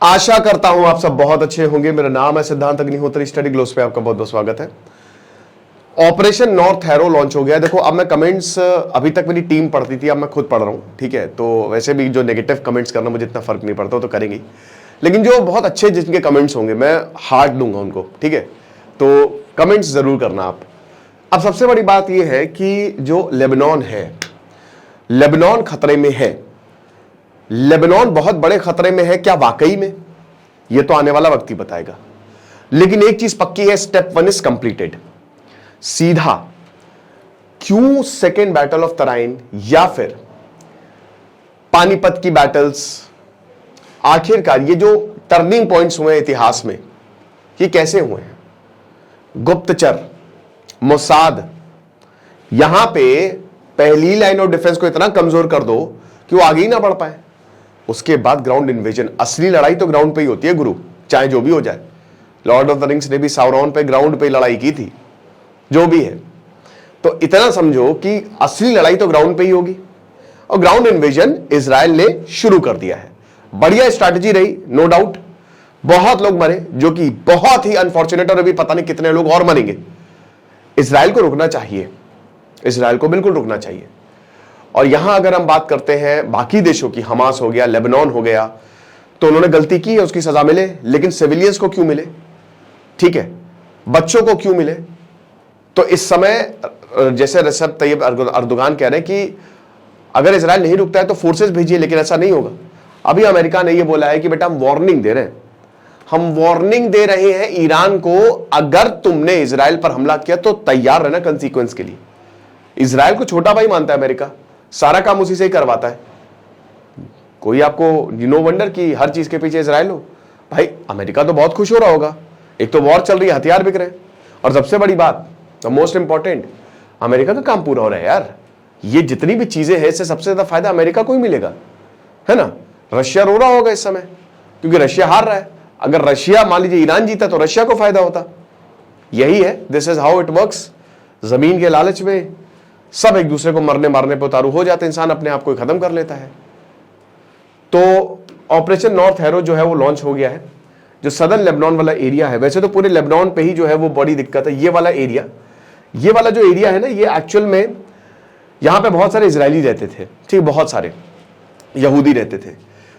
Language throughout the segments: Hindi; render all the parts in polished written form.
आशा करता हूं आप सब बहुत अच्छे होंगे। मेरा नाम है सिद्धांत अग्निहोत्री, स्टडी ग्लोस पे आपका बहुत बहुत स्वागत है। ऑपरेशन नॉर्थ एरो लॉन्च हो गया। देखो अब मैं कमेंट्स, अभी तक मेरी टीम पढ़ती थी, अब मैं खुद पढ़ रहा हूं, ठीक है। तो वैसे भी जो नेगेटिव कमेंट्स करना मुझे इतना फर्क नहीं पड़ता, तो करेंगे, लेकिन जो बहुत अच्छे जिनके कमेंट्स होंगे मैं हार्ड दूंगा उनको, ठीक है। तो कमेंट्स जरूर करना आप। अब सबसे बड़ी बात यह है कि जो लेबनान है, लेबनान खतरे में है। लेबनान बहुत बड़े खतरे में है क्या वाकई में? यह तो आने वाला वक्त ही बताएगा। लेकिन एक चीज पक्की है, स्टेप 1 इज कंप्लीटेड। सीधा क्यों सेकेंड बैटल ऑफ तराइन या फिर पानीपत की बैटल्स, आखिरकार ये जो टर्निंग पॉइंट्स हुए इतिहास में, ये कैसे हुए हैं? गुप्तचर, मोसाद, यहां पे पहली लाइन ऑफ डिफेंस को इतना कमजोर कर दो कि वो आगे ही ना बढ़ पाए। उसके बाद ग्राउंड इन्वेजन। असली लड़ाई तो ग्राउंड पे ही होती है गुरु, चाहे जो भी हो जाए। लॉर्ड ऑफ द रिंग्स ने भी साउरॉन पे ग्राउंड पे लड़ाई की थी, जो भी है। तो इतना समझो कि असली लड़ाई तो ग्राउंड पे ही होगी, और ग्राउंड इन्वेजन इजराइल ने शुरू कर दिया है। बढ़िया स्ट्रैटेजी रही, नो डाउट। बहुत लोग मरे, जो कि बहुत ही अनफॉर्चुनेट, और अभी पता नहीं कितने लोग और मरेंगे। इजराइल को रुकना चाहिए, इजराइल को बिल्कुल रुकना चाहिए। और यहां अगर हम बात करते हैं बाकी देशों की, हमास हो गया, लेबनान हो गया, तो उन्होंने गलती की है, उसकी सजा मिले। लेकिन सिविलियंस को क्यों मिले? ठीक है, बच्चों को क्यों मिले? तो इस समय जैसे रेसेप तैयब अर्दोगान कह रहे हैं कि अगर इजराइल नहीं रुकता है तो फोर्सेस भेजिए, लेकिन ऐसा नहीं होगा। अभी अमेरिका ने यह बोला है कि बेटा हम वार्निंग दे रहे हैं, हम वार्निंग दे रहे हैं ईरान को, अगर तुमने इजराइल पर हमला किया तो तैयार रहना कंसीक्वेंस के लिए। इजराइल को छोटा भाई मानता है अमेरिका, सारा काम उसी से ही करवाता है। कोई आपको नो वंडर कि हर चीज के पीछे इजराइल हो। भाई अमेरिका तो बहुत खुश हो रहा होगा, एक तो वॉर चल रही है, हथियार बिक रहे हैं, और सबसे बड़ी बात, द मोस्ट इंपॉर्टेंट, अमेरिका का काम पूरा हो रहा है यार। ये जितनी भी चीजें हैं, इससे सबसे ज्यादा फायदा अमेरिका को ही मिलेगा, है ना। रशिया रो रहा होगा इस समय, क्योंकि रशिया हार रहा है। अगर रशिया, मान लीजिए ईरान जीता, तो रशिया को फायदा होता। यही है, this is how it works. जमीन के लालच में सब एक दूसरे को मरने मारने पर उतारू हो जाते, इंसान अपने आप को खत्म कर लेता है। तो ऑपरेशन नॉर्थ एरो जो है वो लॉन्च हो गया है। जो सदर्न लेबनान वाला एरिया है, वैसे तो पूरे लेबनान पे ही जो है वो बड़ी दिक्कत है। ये वाला एरिया, ये वाला जो एरिया है ना, ये एक्चुअल में यहां पे बहुत सारे इजरायली रहते थे, ठीक, बहुत सारे यहूदी रहते थे।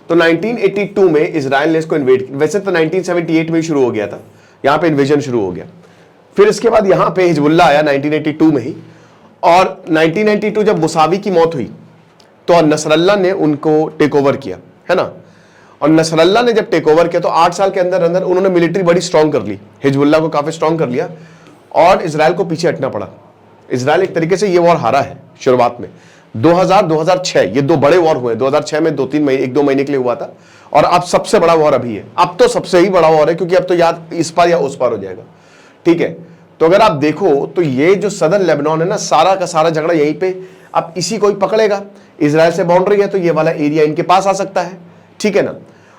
तो 1982 में इजराइल ने इसको इन्वेड, वैसे तो 1978 में ही शुरू हो गया था, यहां पे इन्वेजन शुरू हो गया। फिर इसके बाद यहां पे हिजबुल्ला आया 1982 में ही, और 1992 जब मुसावी की मौत हुई तो नसरल्ला ने उनको टेक ओवर किया, है ना। और नसरल्ला ने जब टेक ओवर किया तो 8 साल के अंदर अंदर उन्होंने मिलिट्री बड़ी स्ट्रांग कर ली, हिजबुल्ला को काफी स्ट्रांग कर लिया, और इजराइल को पीछे हटना पड़ा। इजराइल एक तरीके से ये वॉर हारा है शुरुआत में। 2000-2006 ये दो बड़े वॉर हुए। 2006 में 2-3 महीने, 1-2 महीने के लिए हुआ था, और अब सबसे बड़ा वॉर अभी है। अब तो सबसे ही बड़ा वॉर है, क्योंकि अब तो या इस पार या उस पार हो जाएगा, ठीक है। तो अगर आप देखो तो ये जो सदर्न लेबनान है ना, सारा का सारा झगड़ा यहीं पे, अब इसी को ही पकड़ेगा। इजराइल से बाउंड्री है, तो ये वाला एरिया इनके पास आ सकता है, ठीक है ना।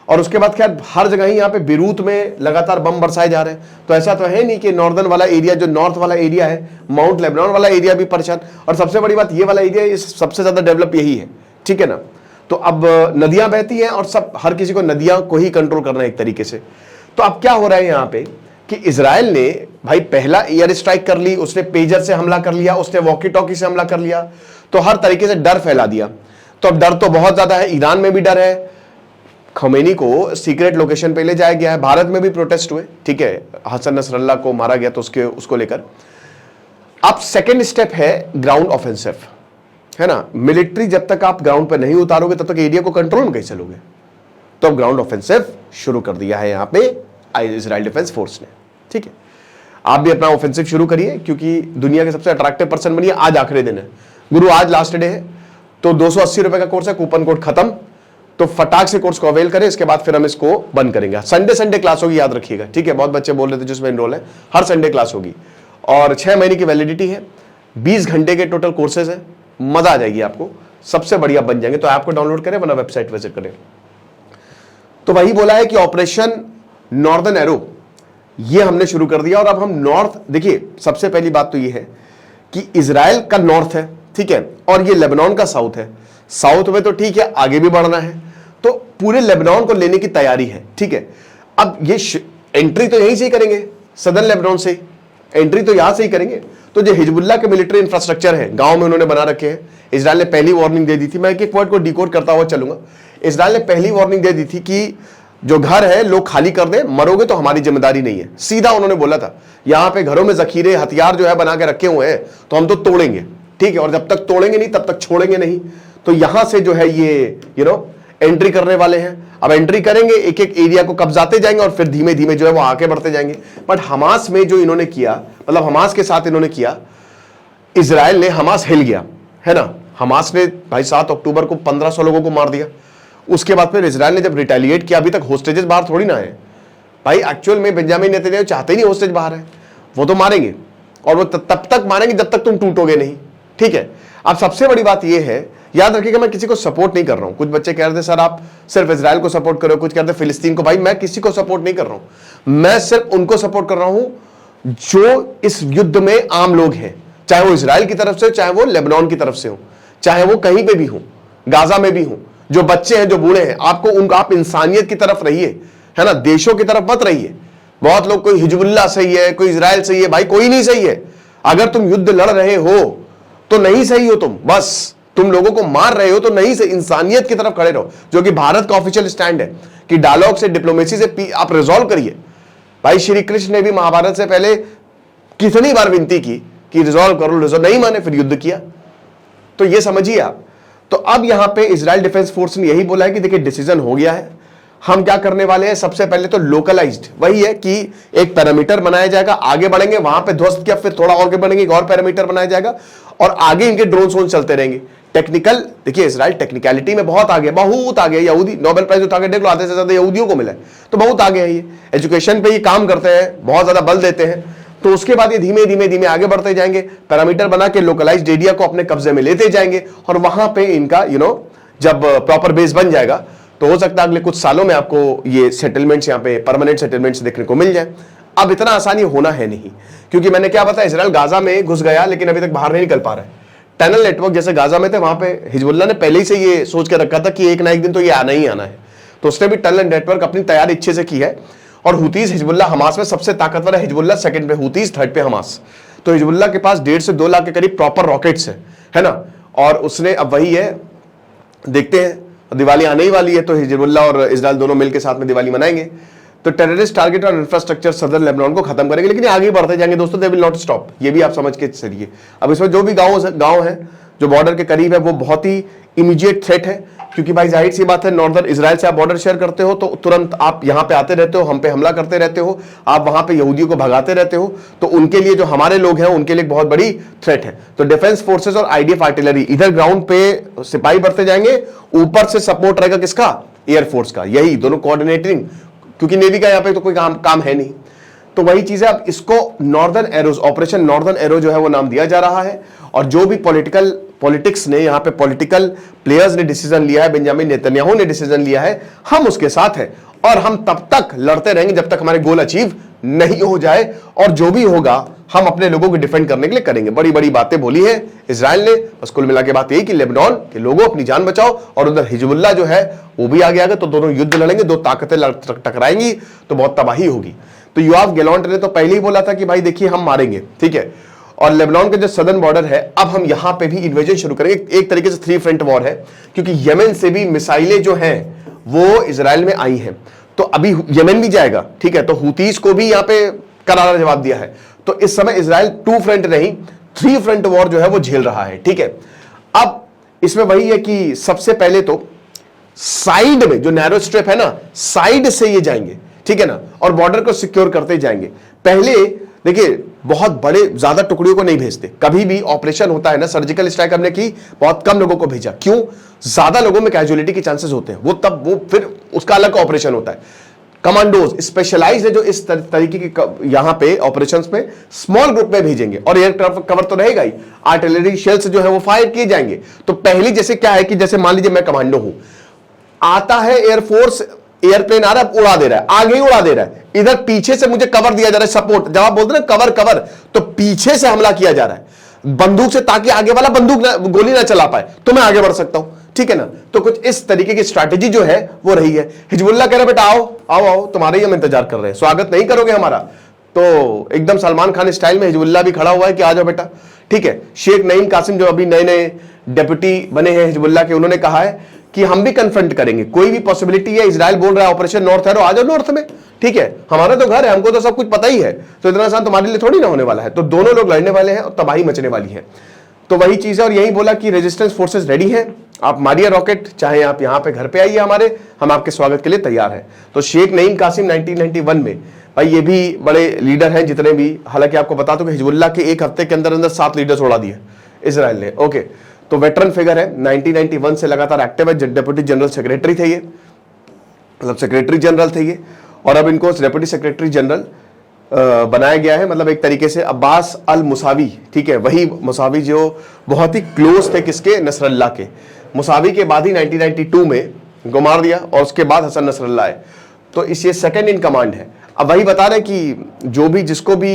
और उसके बाद खैर हर जगह ही यहाँ पे बीरूत में लगातार बम बरसाए जा रहे हैं। तो ऐसा तो है नहीं कि नॉर्दर्न वाला एरिया, जो नॉर्थ वाला एरिया है, माउंट लेबनान वाला एरिया भी परेशान। और सबसे बड़ी बात, ये वाला एरिया सबसे ज्यादा डेवलप यही है, ठीक है ना। तो अब नदियां बहती हैं, और सब हर किसी को नदियां को ही कंट्रोल करना है एक तरीके से। तो अब क्या हो रहा है यहाँ पे कि इजराइल ने भाई पहला एयर स्ट्राइक कर ली, उसने पेजर से हमला कर लिया, उसने वॉकी टॉकी से हमला कर लिया, तो हर तरीके से डर फैला दिया। तो अब डर तो बहुत ज्यादा है, ईरान में भी डर है। खमेनी को सीक्रेट लोकेशन पे ले जाया गया है। भारत में भी प्रोटेस्ट हुए, ठीक है, हसन नसरल्ला को मारा गया तो उसको लेकर। अब सेकेंड स्टेप है ग्राउंड ऑफेंसिव, है ना। मिलिट्री जब तक आप ग्राउंड पे नहीं उतारोगे तब तक एरिया को कंट्रोल में कैसे चलोगे? तो अब ग्राउंड ऑफेंसिव शुरू कर दिया है यहां पे इजराइल डिफेंस फोर्स ने, ठीक है। आप भी अपना ऑफेंसिव शुरू करिए, क्योंकि दुनिया के सबसे अट्रैक्टिव पर्सन बनिए। आज आखिरी दिन है गुरु, आज लास्ट डे है। तो 280 रुपए का कोर्स है, कूपन कोड खत्म, तो फटाक से कोर्स को अवेल करें। इसके बाद फिर हम इसको बंद करेंगे। संडे क्लास होगी, याद रखिएगा, ठीक है। बहुत बच्चे बोल रहे थे जिसमें एनरोल है, हर संडे क्लास होगी, और 6 महीने की वैलिडिटी है, 20 घंटे के टोटल कोर्सेज है। मजा आ जाएगी आपको, सबसे बढ़िया बन जाएंगे। तो ऐप को डाउनलोड करें, वरना वेबसाइट विजिट करें। तो वही बोला है कि ऑपरेशन नॉर्दर्न एरो ये हमने शुरू कर दिया। और अब हम नॉर्थ, देखिए सबसे पहली बात तो ये है कि इजराइल का नॉर्थ है, ठीक है, और ये लेबनान का साउथ है। साउथ में तो ठीक है, आगे भी बढ़ना है, तो पूरे लेबनान को लेने की तैयारी है, ठीक है। अब ये एंट्री तो यहीं से ही करेंगे, सदर्न लेबनान से एंट्री तो यहां से ही करेंगे। तो जो हिजबुल्लाह के मिलिट्री इंफ्रास्ट्रक्चर है गांव में उन्होंने बना रखे हैं। इजराइल ने पहली वार्निंग दे दी थी, मैं एक एक वर्ड को डिकोड करता हुआ चलूंगा। इजराइल ने पहली वार्निंग दे दी थी कि जो घर है लोग खाली कर दें, मरोगे तो हमारी जिम्मेदारी नहीं है, सीधा उन्होंने बोला था। यहां पे घरों में जखीरे हथियार जो है बना के रखे हुए हैं तो हम तो तोड़ेंगे, ठीक है, और जब तक तोड़ेंगे नहीं तब तक छोड़ेंगे नहीं। तो यहां से जो है ये एंट्री करने वाले हैं। अब एंट्री करेंगे, एक एक एरिया को कब्जाते जाएंगे और फिर धीमे धीमे जो है वो आगे बढ़ते जाएंगे। बट हमास में जो इन्होंने किया, मतलब हमास के साथ इन्होंने किया, इजराइल ने, हमास हिल गया है ना। हमास ने भाई 7 अक्टूबर को 1500 लोगों को मार दिया। उसके बाद फिर इजराइल ने जब रिटेलिएट किया, अभी तक होस्टेजेस बाहर थोड़ी ना है भाई। एक्चुअल में बेंजामिन नेतन्याहू चाहते ही नहीं होस्टेज बाहर है, वो तो मारेंगे और वो तब तक मारेंगे जब तक तुम टूटोगे नहीं, ठीक है। अब सबसे बड़ी बात यह है, याद रखिएगा मैं किसी को सपोर्ट नहीं कर रहा हूं। कुछ बच्चे कह रहे थे सर आप सिर्फ इजराइल को सपोर्ट करो, कुछ कह रहे थे फिलिस्तीन को। भाई मैं किसी को सपोर्ट नहीं कर रहा हूं, मैं सिर्फ उनको सपोर्ट कर रहा हूं जो इस युद्ध में आम लोग हैं, चाहे वो इजराइल की तरफ से, चाहे वो लेबनान की तरफ से हो, चाहे वो कहीं पे भी हो, गाजा में भी हो, जो बच्चे हैं, जो बूढ़े हैं। आपको उनको, आप इंसानियत की तरफ रहिए, है ना, देशों की तरफ मत रहिए। बहुत लोग कोई हिजबुल्लाह सही है, कोई इजराइल सही है, भाई कोई नहीं सही है। अगर तुम युद्ध लड़ रहे हो तो नहीं सही हो, तुम तुम लोगों को मार रहे हो तो नहीं सही। इंसानियत की तरफ खड़े रहो, जो कि भारत का ऑफिशियल स्टैंड है कि डायलॉग से, डिप्लोमेसी से आप रिजॉल्व करिए। भाई श्री कृष्ण ने भी महाभारत से पहले कितनी बार विनती की कि रिजॉल्व करो, रिजॉल्व नहीं माने, फिर युद्ध किया। तो ये समझिए आप। तो अब यहां पे इजराइल डिफेंस फोर्स ने यही बोला है कि देखिए डिसीजन हो गया है, हम क्या करने वाले हैं। सबसे पहले तो लोकलाइज्ड वही है कि एक पैरामीटर बनाया जाएगा, आगे बढ़ेंगे, वहां पे ध्वस्त किया, फिर थोड़ा और आगे बढ़ेंगे, एक और पैरामीटर बनाया जाएगा और आगे इनके ड्रोन सोन चलते रहेंगे। टेक्निकल, देखिए इजराइल टेक्निकलिटी में बहुत आगे, बहुत आगे। यहूदी नोबेल प्राइज उठा के देख लो, आधे से ज्यादा यहूदियों को मिला है, तो बहुत आगे है ये। एजुकेशन पे ये काम करते हैं, बहुत ज्यादा बल देते हैं। तो उसके बाद ये धीमे धीमे धीमे आगे बढ़ते जाएंगे, पैरामीटर बना के लोकलाइज्ड एरिया को अपने कब्जे में लेते जाएंगे और वहां पे इनका जब प्रॉपर बेस बन जाएगा तो हो सकता है अगले कुछ सालों में आपको ये सेटलमेंट्स, यहाँ पे परमानेंट सेटलमेंट्स देखने को मिल जाए। अब इतना आसानी होना है नहीं, क्योंकि मैंने क्या बताया, इजराइल गाजा में घुस गया लेकिन अभी तक बाहर नहीं निकल पा रहा है। टनल नेटवर्क जैसे गाजा में थे, वहां पे हिजबुल्लाह ने पहले ही से ये सोच के रखा था कि एक ना एक दिन तो ये आना ही आना है। तो उसने भी टनल नेटवर्क अपनी तैयारी अच्छे से की है। और हुतीज, हिजबुल्लाह हमास में सबसे ताकतवर है हिजबुल्लाह, सेकंड पे हुतीज, थर्ड पे हमास। तो हिजबुल्लाह के पास 1.5 से 2 लाख के करीब प्रॉपर रॉकेट्स है ना। और उसने, अब वही है, देखते हैं, दिवाली आने ही वाली है तो हिजबुल्लाह और इजराइल दोनों मिलकर साथ में दिवाली मनाएंगे। तो टेररिस्ट टारगेट और इंफ्रास्ट्रक्चर सदर्न लेबनान को खत्म करेंगे, लेकिन आगे बढ़ते जाएंगे दोस्तों, दे विल नॉट स्टॉप। ये भी आप समझ के चलिए। अब इसमें जो भी गांव है जो बॉर्डर के करीब है वो बहुत ही इमीडिएट थ्रेट है, क्योंकि भाई जाहिर सी बात है, नॉर्दर्न इजराइल से आप बॉर्डर शेयर करते हो तो तुरंत आप यहां पे आते रहते हो, हम पे हमला करते रहते हो, आप वहां पे यहूदियों को भगाते रहते हो। तो उनके लिए, जो हमारे लोग हैं, उनके लिए बहुत बड़ी थ्रेट है। तो डिफेंस फोर्सेस और आईडीएफ आर्टिलरी, इधर ग्राउंड पे सिपाही बढ़ते जाएंगे, ऊपर से सपोर्ट रहेगा किसका, एयरफोर्स का। यही दोनों कोऑर्डिनेटिंग, क्योंकि नेवी का यहाँ पे तो कोई काम है नहीं। तो वही चीज है। अब इसको northern arrows, operation northern arrow जो है वो नाम दिया जा रहा है। और जो भी पॉलिटिक्स ने, यहाँ पे पॉलिटिकल प्लेयर्स ने डिसीजन लिया है, बेंजामिन नेतन्याहू ने डिसीजन लिया है, हम उसके साथ हैं और हम तब तक लड़ते रहेंगे जब तक हमारे गोल अचीव नहीं हो जाए। और जो भी होगा हम अपने लोगों को डिफेंड करने के लिए करेंगे। बड़ी बड़ी बातें बोली है इजराइल ने। बस कुल मिला के बात यही कि लेबनान के लोगों अपनी जान बचाओ, और उधर हिजबुल्लाह जो है वो भी आगे तो दोनों युद्ध लड़ेंगे, दो ताकतें टकराएंगी तो बहुत तबाही होगी। तो योआव गैलेंट ने तो पहले ही बोला था कि भाई देखिए हम मारेंगे, ठीक है। और लेबनान का जो सदर्न बॉर्डर है, अब हम यहां पे भी इन्वेजन शुरू करेंगे। एक तरीके से 3 फ्रंट वॉर है, क्योंकि यमन से भी मिसाइलें जो हैं वो इजराइल में आई हैं। तो अभी यमन भी जाएगा, ठीक है। तो हुतीस को भी यहां पे करारा जवाब दिया है। तो इस समय इजराइल 2 फ्रंट नहीं 3 फ्रंट वॉर जो है वो झेल रहा है, ठीक है। अब इसमें वही है कि सबसे पहले तो साइड में जो नैरो स्ट्रिप है ना, साइड से ये जाएंगे, ठीक है ना, और बॉर्डर को सिक्योर करते जाएंगे। पहले देखिए बहुत बड़े ज्यादा टुकड़ियों को नहीं भेजते। कभी भी ऑपरेशन होता है ना, सर्जिकल स्ट्राइक हमने की, बहुत कम लोगों को भेजा। क्यों? ज्यादा लोगों में कैजुअलिटी के चांसेस होते हैं, वो फिर उसका अलग ऑपरेशन होता है। कमांडोज स्पेशलाइज्ड है जो इस तरीके के यहां पे ऑपरेशंस में स्मॉल ग्रुप में भेजेंगे, और एयर कवर तो रहेगा ही, आर्टिलरी शेल्स जो है वो फायर किए जाएंगे। तो पहली जैसे क्या है कि जैसे मान लीजिए मैं कमांडो हूं, आता है एयरफोर्स, एयरप्लेन आ रहा है, उड़ा दे रहा है, आगे ही उड़ा दे रहा है, इधर पीछे से मुझे कवर दिया जा रहा है, सपोर्ट। जब आप बोलते हैं ना कवर, तो पीछे से हमला किया जा रहा है बंदूक से, ताकि आगे वाला बंदूक गोली ना चला पाए, तो मैं आगे बढ़ सकता हूं, ठीक है ना। तो कुछ इस तरीके की स्ट्रैटेजी जो है वो रही है। हिजबुल्लाह कह रहा बेटा आओ आओ आओ, तुम्हारे ही हम इंतजार कर रहे हैं, स्वागत नहीं करोगे हमारा? तो एकदम सलमान खान स्टाइल में हिजबुल्लाह भी खड़ा हुआ है कि आ जाओ बेटा, ठीक है। शेख नईम कासिम जो अभी नए नए डेप्यूटी बने हैं हिजबुल्लाह के, उन्होंने कहा है कि हम भी कन्फ्रंट करेंगे, कोई भी पॉसिबिलिटी है। इजराइल बोल रहा है ऑपरेशन नॉर्थ एरो, आ जाओ नॉर्थ में, ठीक है, हमारा तो घर है, हमको तो सब कुछ पता ही है, तो इतना आसान तुम्हारे लिए थोड़ी ना होने वाला है। तो दोनों लोग लड़ने वाले हैं और तबाही मचने वाली है। तो वही चीज है, और यही बोला कि रेजिस्टेंस फोर्सेस रेडी हैं, आप मारिए रॉकेट, चाहे आप यहां पे घर पे आइए हमारे, हम आपके स्वागत के लिए तैयार हैं। तो शेख नईम कासिम 1991 में, भाई ये भी बड़े लीडर हैं जितने भी, हालांकि आपको बता दूं कि हिजबुल्लाह के एक हफ्ते के अंदर अंदर 7 लीडर्स उड़ा दिए इसराइल ने, ओके। तो वेटरन फिगर है, 1991 से लगातार एक्टिव है, डेप्यूटी जनरल सेक्रेटरी थे ये, मतलब सेक्रेटरी जनरल थे ये, और अब इनको डेप्यूटी सेक्रेटरी जनरल बनाया गया है, मतलब एक तरीके से अब्बास अल मुसावी, ठीक है, वही मुसावी जो बहुत ही क्लोज थे किसके, नसरल्लाह के। मुसावी के बाद ही 1992 में उनको मार दिया, और उसके बाद हसन नसरल्लाह आए, तो इस ये सेकंड इन कमांड है। अब वही बता रहे कि जो भी जिसको भी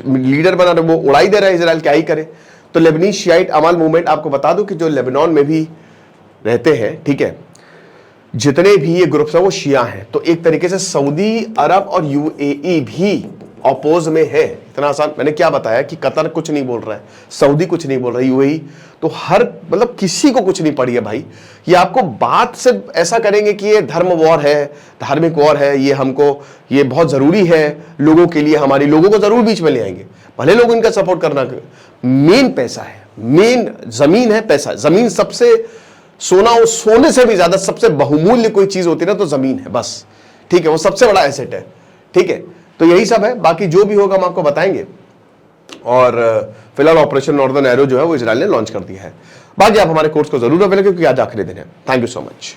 लीडर बना रहे वो उड़ाई दे रहा है, इजराइल क्या ही करे। तो लेबनीज शियाइट अमल मूवमेंट, आपको बता दूं कि जो लेबनान में भी रहते हैं, ठीक है, जितने भी ये ग्रुप्स हैं वो शिया हैं। तो एक तरीके से सऊदी अरब और यूएई भी अपोज में है। इतना आसान मैंने क्या बताया कि कतर कुछ नहीं बोल रहा है, सऊदी कुछ नहीं बोल रहा है, यूएई, तो हर मतलब किसी को कुछ नहीं पड़ी है भाई। ये आपको बात से ऐसा करेंगे कि ये धर्म वॉर है, धार्मिक वॉर है, ये हमको ये बहुत जरूरी है लोगों के लिए, हमारे लोगों को जरूर बीच में ले आएंगे, भले लोग इनका सपोर्ट करना। मेन पैसा है, मेन जमीन है, पैसा। जमीन सबसे सोना, सोने से भी ज्यादा सबसे बहुमूल्य कोई चीज होती है ना तो जमीन है, बस, ठीक है, वो सबसे बड़ा एसेट है, ठीक है। तो यही सब है, बाकी जो भी होगा हम आपको बताएंगे। और फिलहाल ऑपरेशन नॉर्दर्न एरो जो है वो इजराइल ने लॉन्च कर दिया है। बाकी आप हमारे कोर्स को जरूर अवेलेबल, क्योंकि आज आखिरी दिन है। Thank you so much.